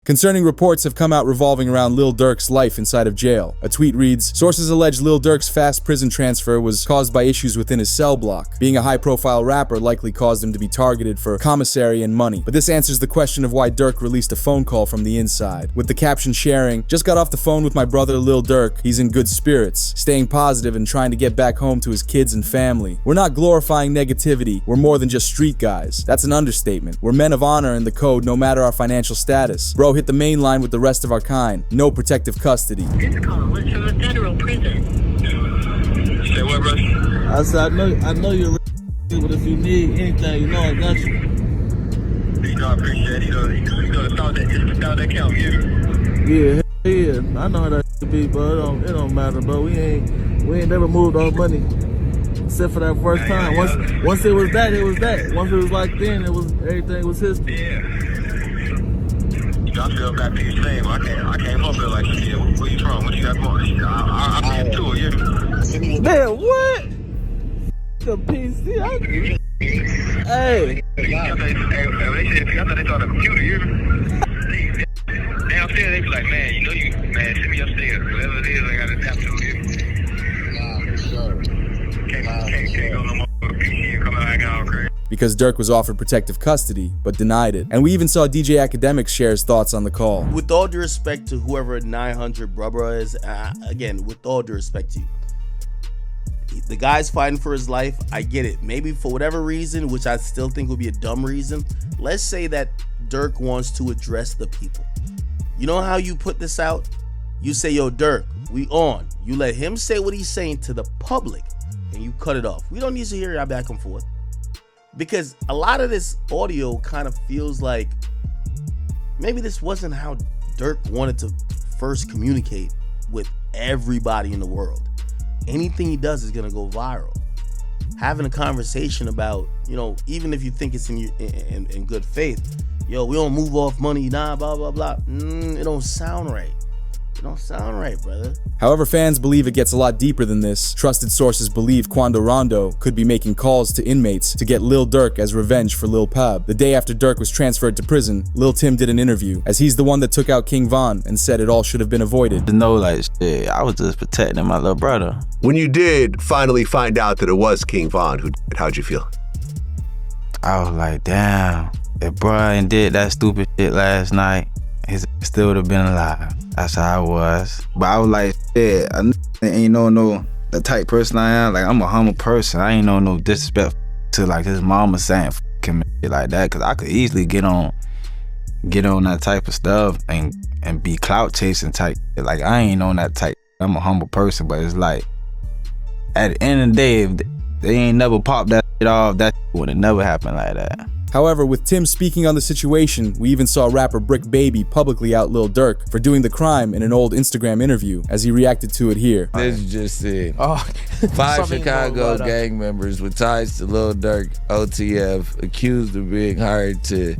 Concerning reports have come out revolving around Lil Durk's life inside of jail. A tweet reads, sources allege Lil Durk's fast prison transfer was caused by issues within his cell block. Being a high-profile rapper likely caused him to be targeted for commissary and money. But this answers the question of why Durk released a phone call from the inside, with the caption sharing, just got off the phone with my brother Lil Durk. He's in good spirits, staying positive and trying to get back home to his kids and family. We're not glorifying negativity. We're more than just street guys. That's an understatement. We're men of honor in the code no matter our financial status. Bro hit the main line with the rest of our kind. No protective custody. This call was from a federal prison. Say what, bro? I said, I know you're real, but if you need anything, you know I got you. You know, I appreciate it. You know the thought that count, yeah? Yeah, I know how that be, bro. It don't matter, bro. We ain't never moved our money. Except for that first time. Once it was that, it was that. Once it was like then, everything was history. Yeah. I feel back to you same. I came up here like, shit, where you from? What you got going? I'm in tour, yeah. Man, what? The PC. Hey. I thought they saw the computer, yeah. Downstairs, they be like, man, you know you, man, send me upstairs. Whatever it is, I gotta tap to it. Nah, for sure. Can't go no more with a PC and come out hanging out crazy. Because Durk was offered protective custody, but denied it. And we even saw DJ Academic share his thoughts on the call. With all due respect to whoever 900 brother is, again, with all due respect to you, the guy's fighting for his life. I get it. Maybe for whatever reason, which I still think would be a dumb reason, let's say that Durk wants to address the people. You know how you put this out? You say, yo, Durk, we on. You let him say what he's saying to the public, and you cut it off. We don't need to hear y'all back and forth. Because a lot of this audio kind of feels like maybe this wasn't how Durk wanted to first communicate with everybody in the world. Anything he does is gonna go viral. Having a conversation about, you know, even if you think it's in good faith, yo, we don't move off money, nah, blah, blah, blah. It don't sound right. It don't sound right, brother. However, fans believe it gets a lot deeper than this. Trusted sources believe Quando Rondo could be making calls to inmates to get Lil Durk as revenge for Lil Pub. The day after Durk was transferred to prison, Lil Tim did an interview, as he's the one that took out King Von and said it all should have been avoided. To know, like, shit, I was just protecting my little brother. When you did finally find out that it was King Von who did it, how'd you feel? I was like, damn, if Brian did that stupid shit last night, he still would have been alive. That's how I was. But I was like, shit, I ain't no the type person I am. Like, I'm a humble person. I ain't no disrespect to like his mama saying f him and shit like that. Cause I could easily get on that type of stuff and be clout chasing type. Like, I ain't on that type. I'm a humble person, but it's like, at the end of the day, if they ain't never popped that shit off, that would have never happened like that. However, with Tim speaking on the situation, we even saw rapper Brick Baby publicly out Lil Durk for doing the crime in an old Instagram interview, as he reacted to it here. This just said, 5 Chicago gang members with ties to Lil Durk, OTF, accused of being hired to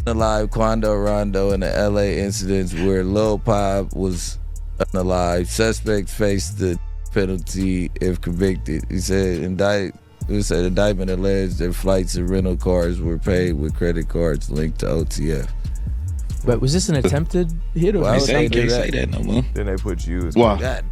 alive Quando Rondo in the LA incidents where Lil Pop was unalive. Suspects faced the penalty if convicted. He said, indictment alleged that flights and rental cars were paid with credit cards linked to OTF. But was this an attempted hit? Or Well, they can't say that no more. Then they put you as Why?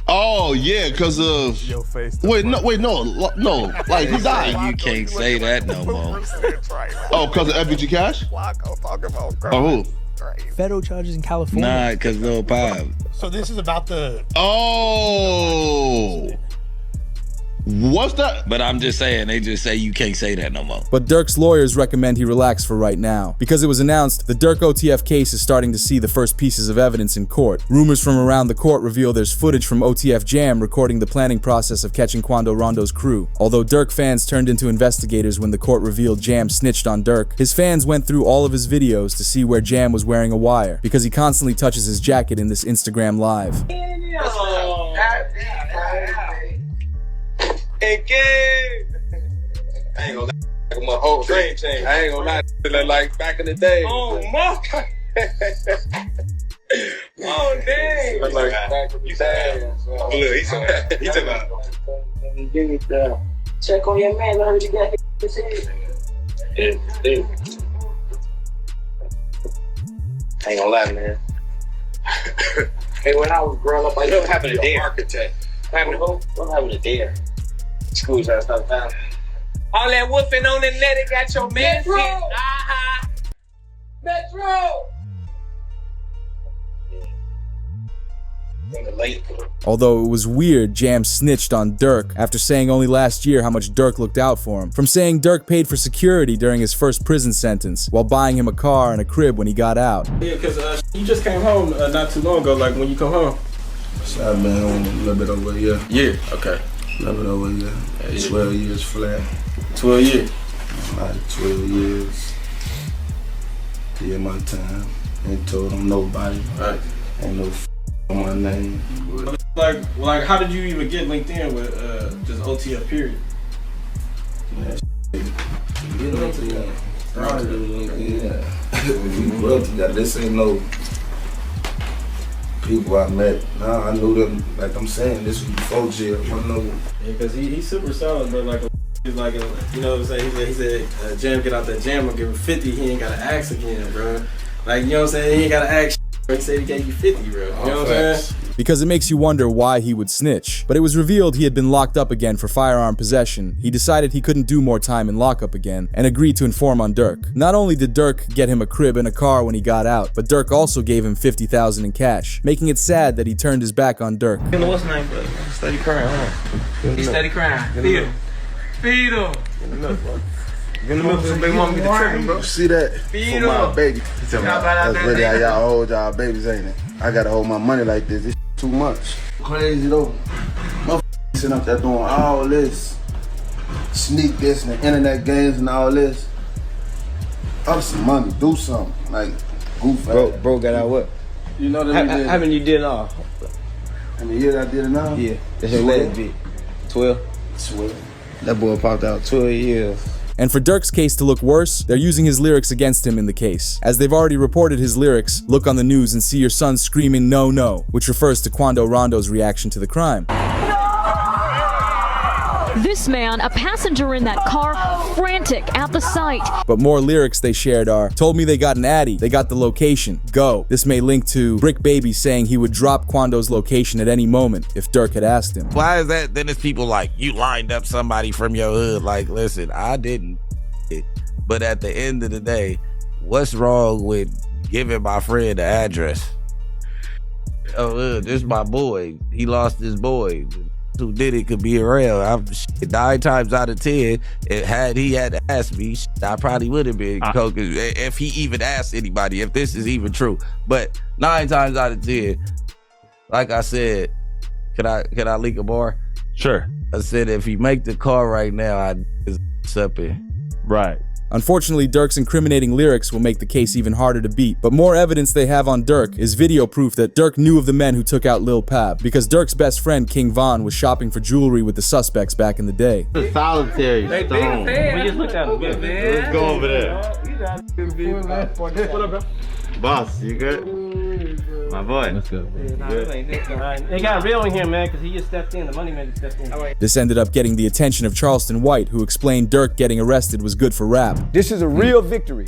Oh yeah, because of your face. Wait, no. Like, who died? You can't say that no more. Oh, because of FBG Cash? Oh, who? Federal charges in California. Nah, because Lil Pop. So this is about the... Oh. What's that? But I'm just saying, they just say you can't say that no more. But Durk's lawyers recommend he relax for right now. Because it was announced, the Durk OTF case is starting to see the first pieces of evidence in court. Rumors from around the court reveal there's footage from OTF Jam recording the planning process of catching Quando Rondo's crew. Although Durk fans turned into investigators when the court revealed Jam snitched on Durk, his fans went through all of his videos to see where Jam was wearing a wire, because he constantly touches his jacket in this Instagram live. I ain't gonna lie, my whole dream changed. I ain't gonna lie, like back in the day. Oh, my. Oh, dang. Like back in the day. Look, he took out. Check on your man, I heard you got his head. I ain't gonna lie, man. Hey, when I was growing up, I know what happened to Dare. Architect. What happened to who? What happened to Dare? School trying to stop time. All that woofing on the net, it got your man. Metro! Uh-huh. Metro! Although it was weird, Jam snitched on Durk after saying only last year how much Durk looked out for him. From saying Durk paid for security during his first prison sentence, while buying him a car and a crib when he got out. Yeah, because you just came home not too long ago, like when you come home. So I've been home a little bit over a year. Yeah, okay. A little bit over a year. Yeah. 12 years flat. 12 years? Like 12 years. Did my time. Ain't told them nobody. Right. Ain't no on my name. Like, how did you even get linked in with just OTF period? Man, get linked in. We grew up together. This ain't no people I met. Nah, I knew them. Like I'm saying, this was before jail. I know. Yeah, because he's super solid, but like, he's like, you know what I'm saying? He said, Jam, get out that jam, I'll give him 50. He ain't gotta ask again, bro. Like, you know what I'm saying? He ain't gotta ask. He said he gave you 50, bro. You know what I'm saying? Because it makes you wonder why he would snitch. But it was revealed he had been locked up again for firearm possession. He decided he couldn't do more time in lockup again, and agreed to inform on Durk. Not only did Durk get him a crib and a car when he got out, but Durk also gave him $50,000 in cash, making it sad that he turned his back on Durk. You know what's the name, bro? Steady crying, huh? He's steady crying. Feed him. Feed him. Get the milk, bro. Get the milk so big mama get the tripping, bro. See that? Feed for my him. baby. That's really how y'all hold y'all babies, ain't it? I gotta hold my money like this. It's too much. Crazy though. Motherfuckers sitting up there doing all this. Sneak this and the internet games and all this. Up some money, do something. Like, goof. Bro got out what? You know that How many you did in all? How many years I did it now? Yeah. That's your last bit. 12? 12. That boy popped out 12 years. And for Durk's case to look worse, they're using his lyrics against him in the case. As they've already reported his lyrics, look on the news and see your son screaming "no, no," which refers to Quando Rondo's reaction to the crime. This man, a passenger in that car, frantic at the sight. But more lyrics they shared are, told me they got an Addy, they got the location, go. This may link to Brick Baby saying he would drop Quando's location at any moment if Durk had asked him. Why is that? Then it's people like, you lined up somebody from your hood. Like, listen, I didn't. But at the end of the day, what's wrong with giving my friend the address? Oh, this is my boy. He lost his boy. Who did it could be around. 9 times out of 10, had he had to ask me, I probably would have been coke if he even asked anybody, if this is even true. But 9 times out of 10, like I said, can I leak a bar? Sure. I said if he make the call right now, I'd something. Right. Unfortunately, Durk's incriminating lyrics will make the case even harder to beat, but more evidence they have on Durk is video proof that Durk knew of the men who took out Lil Pab, because Durk's best friend King Von was shopping for jewelry with the suspects back in the day. The solitary stone. We just looked at him. Let's go over there. What up, bro? Boss, you good? My boy. Let's go. They got real in here, man, because he just stepped in. The money man just stepped in. This ended up getting the attention of Charleston White, who explained Durk getting arrested was good for rap. This is a real victory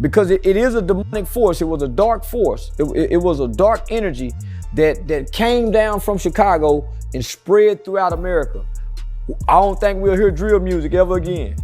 because it is a demonic force. It was a dark force. It was a dark energy that came down from Chicago and spread throughout America. I don't think we'll hear drill music ever again.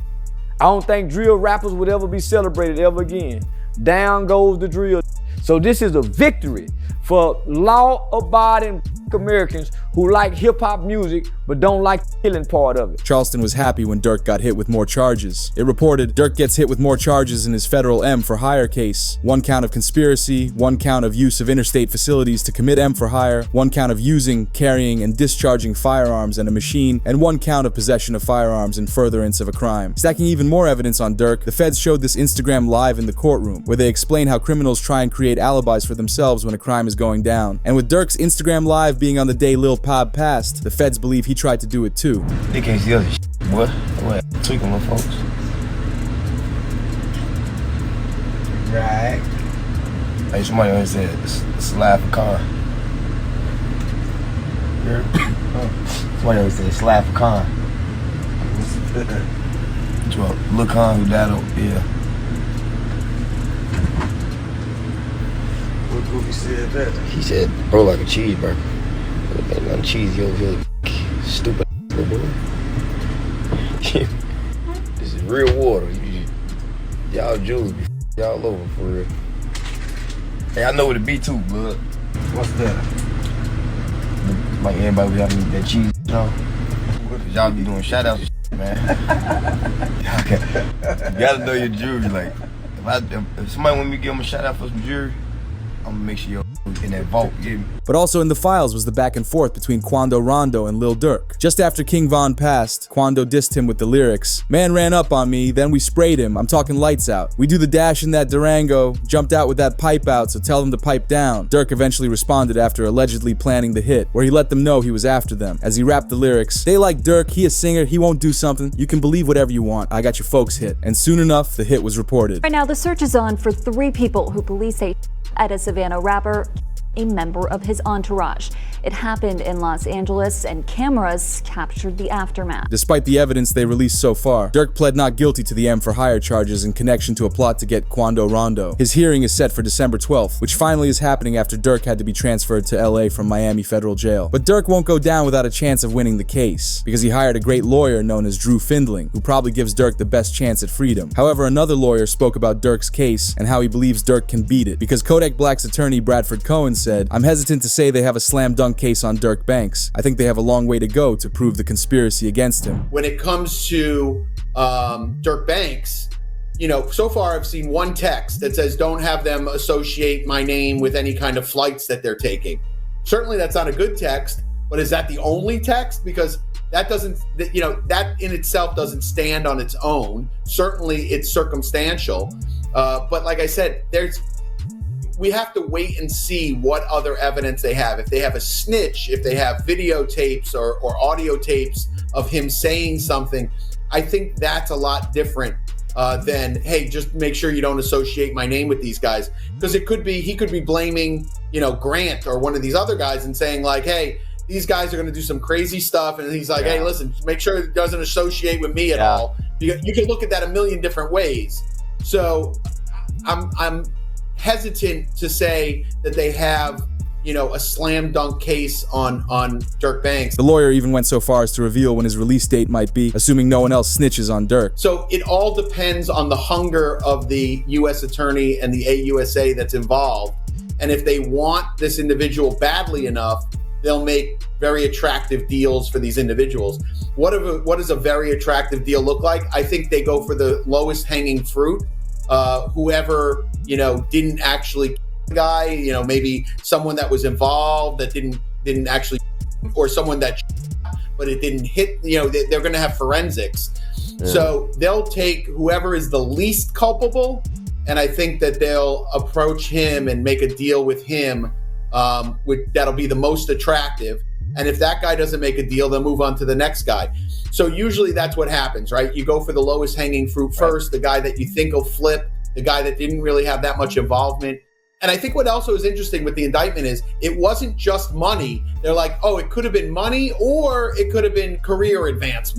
I don't think drill rappers would ever be celebrated ever again. Down goes the drill. So this is a victory for law-abiding Americans who like hip-hop music but don't like the killing part of it. Charleston was happy when Durk got hit with more charges. It reported Durk gets hit with more charges in his federal M for hire case. 1 count of conspiracy, 1 count of use of interstate facilities to commit M for hire, 1 count of using, carrying, and discharging firearms and a machine, and 1 count of possession of firearms in furtherance of a crime. Stacking even more evidence on Durk, the feds showed this Instagram live in the courtroom, where they explain how criminals try and create alibis for themselves when a crime is going down. And with Durk's Instagram live being on the day Lil Pab passed, the feds believe he tried to do it too. They can't see us, boy. What? Tweaking my folks. Right. Hey, somebody always said, slap a car. Somebody always said, slap a car. Lil Con who died, yeah. Goofy said that. He said, bro, like a cheeseburger. Ain't nothing cheesy over here, stupid little boy. This is real water. Y'all Jews be y'all over for real. Hey, I know what it be too, bud. What's that? Like everybody be having that cheese, you know? Y'all be doing shout outs and shit, man. You gotta know your jury. Like, if somebody want me to give them a shout out for some jury, I'm gonna make sure you're in that vault, you get me? But also in the files was the back and forth between Quando Rondo and Lil Durk. Just after King Von passed, Quando dissed him with the lyrics, "Man ran up on me, then we sprayed him, I'm talking lights out. We do the dash in that Durango, jumped out with that pipe out, so tell them to pipe down." Durk eventually responded after allegedly planning the hit, where he let them know he was after them. As he rapped the lyrics, "They like Durk, he a singer, he won't do something. You can believe whatever you want, I got your folks hit." And soon enough, the hit was reported. Right now, the search is on for 3 people who police say at a Savannah rapper, a member of his entourage. It happened in Los Angeles, and cameras captured the aftermath. Despite the evidence they released so far, Durk pled not guilty to the M for hire charges in connection to a plot to get Quando Rondo. His hearing is set for December 12th, which finally is happening after Durk had to be transferred to LA from Miami Federal Jail. But Durk won't go down without a chance of winning the case, because he hired a great lawyer known as Drew Findling, who probably gives Durk the best chance at freedom. However, another lawyer spoke about Durk's case and how he believes Durk can beat it, because Kodak Black's attorney Bradford Cohen said, "I'm hesitant to say they have a slam dunk case on Durk Banks. I think they have a long way to go to prove the conspiracy against him." When it comes to Durk Banks, so far I've seen one text that says, "Don't have them associate my name with any kind of flights that they're taking." Certainly that's not a good text, but is that the only text? Because that doesn't, that in itself doesn't stand on its own. Certainly it's circumstantial. But like I said, we have to wait and see what other evidence they have. If they have a snitch, if they have videotapes or audio tapes of him saying something, I think that's a lot different than, hey, just make sure you don't associate my name with these guys. Because he could be blaming, Grant or one of these other guys and saying like, hey, these guys are going to do some crazy stuff. And he's like, hey, listen, make sure it doesn't associate with me at all. You can look at that a million different ways. So I'm hesitant to say that they have, a slam dunk case on Durk Banks. The lawyer even went so far as to reveal when his release date might be, assuming no one else snitches on Durk. So it all depends on the hunger of the U.S. attorney and the AUSA that's involved. And if they want this individual badly enough, they'll make very attractive deals for these individuals. What does a very attractive deal look like? I think they go for the lowest hanging fruit. Whoever, didn't actually kill the guy, maybe someone that was involved that didn't actually, or someone that, but it didn't hit, they're going to have forensics. Yeah. So they'll take whoever is the least culpable, and I think that they'll approach him and make a deal with him, that'll be the most attractive. And if that guy doesn't make a deal, they'll move on to the next guy. So usually that's what happens, right? You go for the lowest hanging fruit first, the guy that you think will flip, the guy that didn't really have that much involvement. And I think what also is interesting with the indictment is it wasn't just money. They're like, oh, it could have been money or it could have been career advancement.